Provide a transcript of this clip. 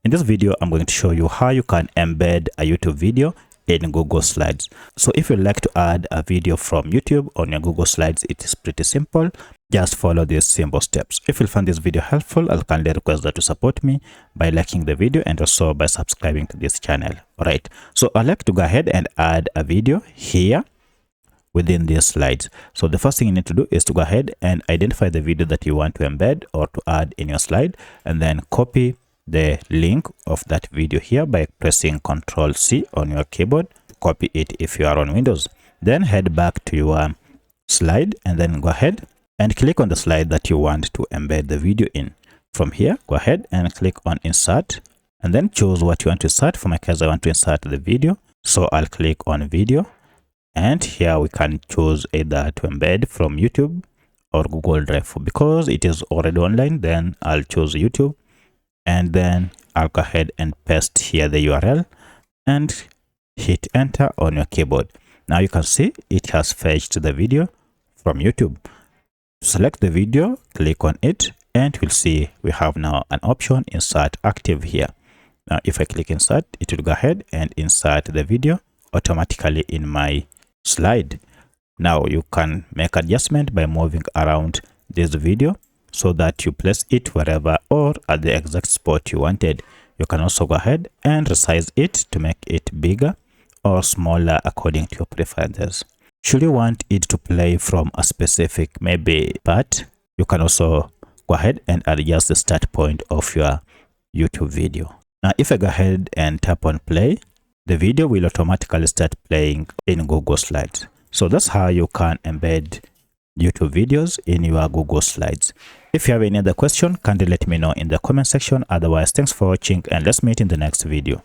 In this video, I'm going to show you how you can embed a YouTube video in Google Slides. So if you'd like to add a video from YouTube on your Google Slides, it is pretty simple. Just follow these simple steps. If you find this video helpful, I'll kindly request that you support me by liking the video and also by subscribing to this channel. All right. So I'd like to go ahead and add a video here within these slides. So the first thing you need to do is to go ahead and identify the video that you want to embed or to add in your slide, and then copy the link of that video here by pressing Ctrl+C on your keyboard. Copy it if you are on Windows. Then head back to your slide and then go ahead and click on the slide that you want to embed the video in. From here, go ahead and click on Insert and then choose what you want to insert. For my case, I want to insert the video. So I'll click on Video, and here we can choose either to embed from YouTube or Google Drive. Because it is already online, then I'll choose YouTube. And then I'll go ahead and paste here the URL and hit enter on your keyboard. Now you can see it has fetched the video from YouTube. Select the video, click on it, and we'll see we have now an option insert active here. Now if I click insert, it will go ahead and insert the video automatically in my slide. Now you can make adjustment by moving around this video so that you place it wherever or at the exact spot you wanted. You can also go ahead and resize it to make it bigger or smaller according to your preferences. Should you want it to play from a specific maybe part, you can also go ahead and adjust the start point of your YouTube video. Now if I go ahead and tap on play, the video will automatically start playing in Google Slides. So that's how you can embed YouTube videos in your Google Slides. If you have any other question, kindly let me know in the comment section. Otherwise, thanks for watching and let's meet in the next video.